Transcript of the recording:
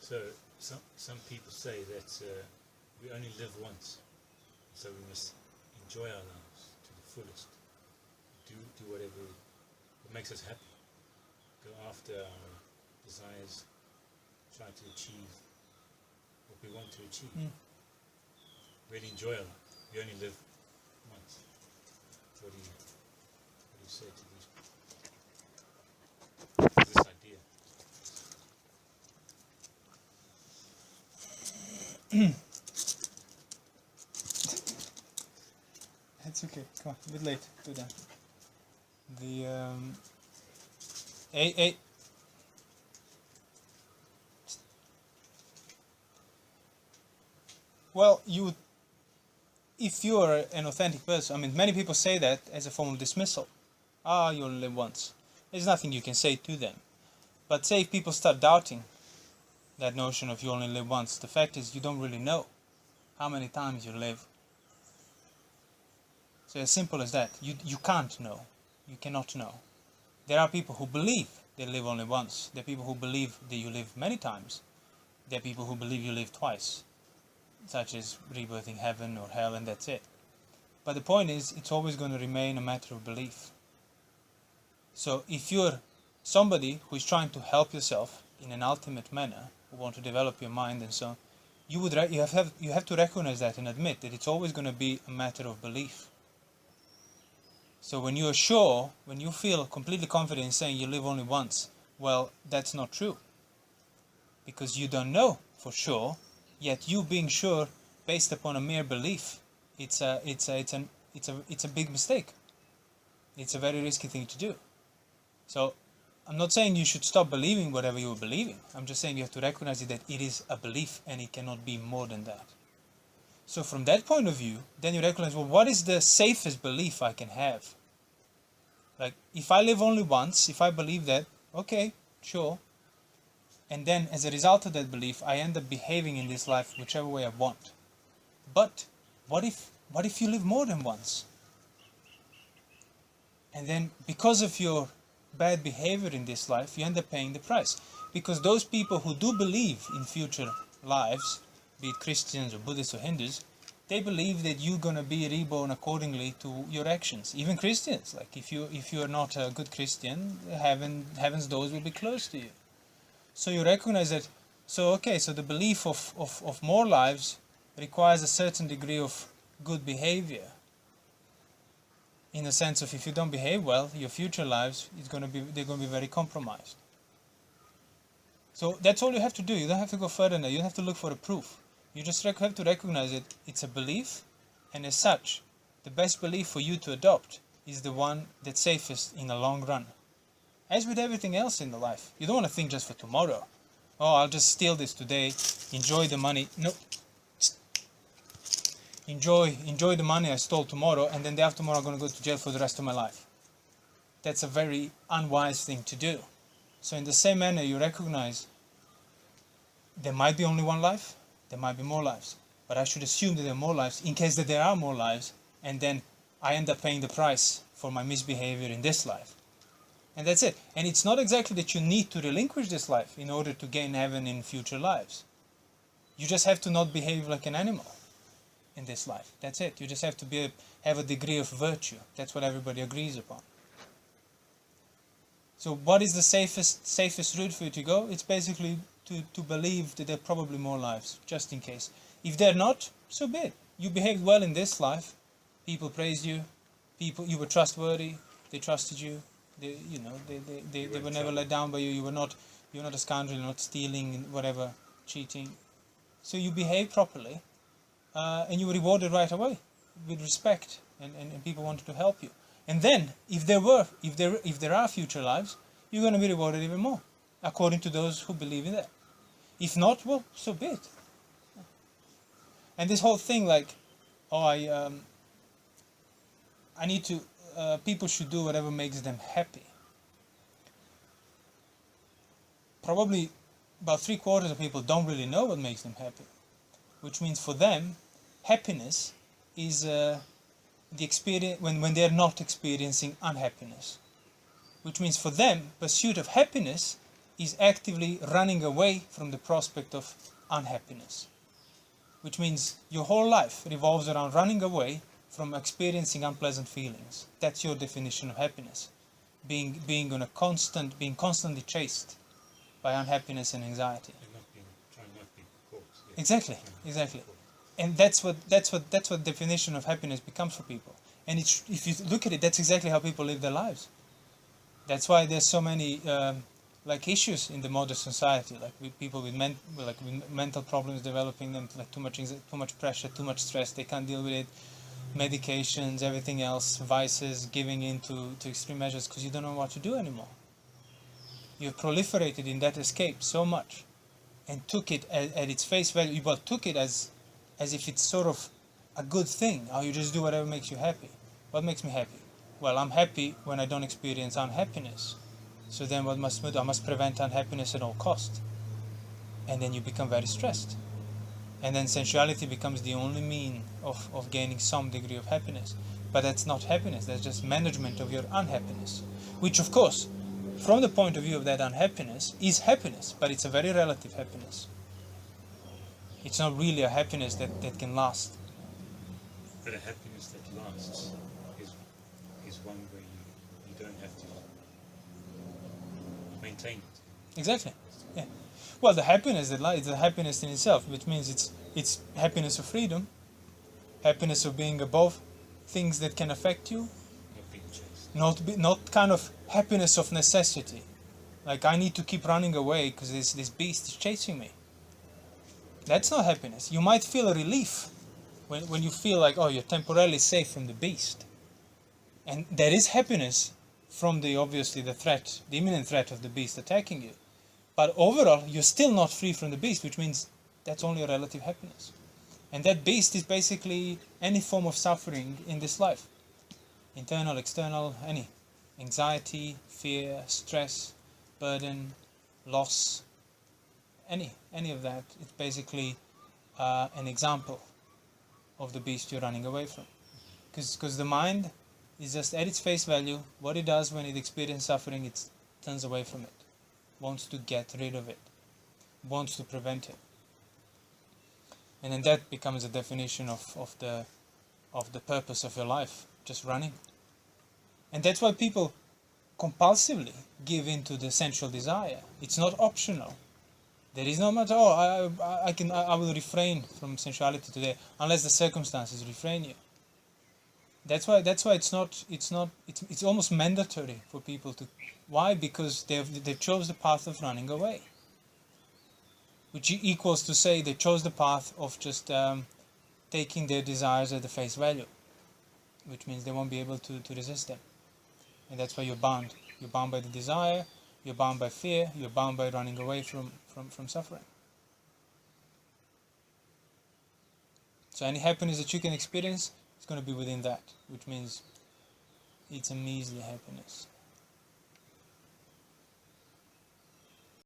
So some people say that we only live once, so we must enjoy our lives to the fullest. Do whatever makes us happy. Go after our desires. Try to achieve what we want to achieve. Really enjoy our life. We only live once. What do you say to this idea? It's okay. Come on, a bit late. Do that. Well, if you're an authentic person, I mean, many people say that as a form of dismissal. You only live once. There's nothing you can say to them. But say if people start doubting that notion of you only live once, the fact is you don't really know how many times you live. So as simple as that. You can't know. You cannot know. There are people who believe they live only once. There are people who believe that you live many times. There are people who believe you live twice, such as rebirth in heaven or hell, and that's it. But the point is, it's always going to remain a matter of belief. So if you're somebody who is trying to help yourself in an ultimate manner, who want to develop your mind and so on, you have to recognize that and admit that it's always going to be a matter of belief. So when you are sure, when you feel completely confident in saying you live only once, well, that's not true. Because you don't know for sure, yet you being sure based upon a mere belief, it's a big mistake. It's a very risky thing to do. So I'm not saying you should stop believing whatever you're believing. I'm just saying you have to recognize that it is a belief and it cannot be more than that. So from that point of view, then you recognize, well, what is the safest belief I can have? Like, if I live only once, if I believe that, okay, sure. And then as a result of that belief, I end up behaving in this life whichever way I want. But what if you live more than once? And then because of your bad behavior in this life, you end up paying the price. Because those people who do believe in future lives, be it Christians or Buddhists or Hindus, they believe that you're going to be reborn accordingly to your actions. Even Christians, like if you are not a good Christian, heaven's doors will be closed to you. So you recognize that, so the belief of more lives requires a certain degree of good behavior. In the sense of, if you don't behave well, your future lives they're going to be very compromised. So that's all you have to do. You don't have to go further than that. You don't have to look for a proof. You just have to recognize that it's a belief, and as such, the best belief for you to adopt is the one that's safest in the long run. As with everything else in the life, you don't want to think just for tomorrow. Oh, I'll just steal this today, enjoy the money. No. Enjoy the money I stole tomorrow, and then day after tomorrow I'm going to go to jail for the rest of my life. That's a very unwise thing to do. So in the same manner, you recognize there might be only one life, there might be more lives. But I should assume that there are more lives in case that there are more lives, and then I end up paying the price for my misbehavior in this life. And that's it. And it's not exactly that you need to relinquish this life in order to gain heaven in future lives. You just have to not behave like an animal in this life. That's it. You just have to have a degree of virtue. That's what everybody agrees upon. So what is the safest route for you to go? It's basically to believe that there are probably more lives, just in case. If they're not, so be it. You behaved well in this life. People praised you. You were trustworthy. They trusted you. They were never let down by you. You're not a scoundrel. You're not stealing, whatever, cheating. So you behaved properly, and you were rewarded right away with respect, and people wanted to help you. And then, if there are future lives, you're going to be rewarded even more, according to those who believe in that. If not, well, so be it. And this whole thing, like, people should do whatever makes them happy. Probably about 3/4 of people don't really know what makes them happy, which means for them, happiness is the experience when they're not experiencing unhappiness. Which means for them, pursuit of happiness is actively running away from the prospect of unhappiness. Which means your whole life revolves around running away from experiencing unpleasant feelings. That's your definition of happiness. Being constantly chased by unhappiness and anxiety. And trying not to be caught. Yeah. Exactly. And that's what definition of happiness becomes for people. And if you look at it, that's exactly how people live their lives. That's why there's so many issues in the modern society, like with people with mental problems developing them, like too much pressure, too much stress, they can't deal with it, medications, everything else, vices, giving in to extreme measures because you don't know what to do anymore. You've proliferated in that escape so much and took it at its face value, but took it as if it's sort of a good thing, or you just do whatever makes you happy. What makes me happy? Well, I'm happy when I don't experience unhappiness. So then what must I do? I must prevent unhappiness at all cost. And then you become very stressed. And then sensuality becomes the only mean of gaining some degree of happiness. But that's not happiness, that's just management of your unhappiness. Which of course, from the point of view of that unhappiness, is happiness, but it's a very relative happiness. It's not really a happiness that can last. But a happiness that lasts is one where you don't have to maintain it. Exactly. Yeah. Well, the happiness that lies is the happiness in itself, which means it's happiness of freedom, happiness of being above things that can affect you, Not being chased. not kind of happiness of necessity, like I need to keep running away because this beast is chasing me. That's not happiness. You might feel a relief when you feel like, oh, you're temporarily safe from the beast, and there is happiness from the imminent threat of the beast attacking you. But overall, you're still not free from the beast, which means that's only a relative happiness. And that beast is basically any form of suffering in this life. Internal, external, any. Anxiety, fear, stress, burden, loss, any of that. It's basically an example of the beast you're running away from. Because the mind is just at its face value, what it does when it experiences suffering, it turns away from it. Wants to get rid of it, wants to prevent it, and then that becomes a definition of the purpose of your life, just running. And that's why people compulsively give in to the sensual desire. It's not optional. There is no matter. I will refrain from sensuality today unless the circumstances refrain you. That's why it's almost mandatory for people to. Why? Because they chose the path of running away, which equals to say they chose the path of just taking their desires at the face value, which means they won't be able to resist them. And that's why you're bound. You're bound by the desire, you're bound by fear, you're bound by running away from suffering. So any happiness that you can experience is going to be within that, which means it's a measly happiness.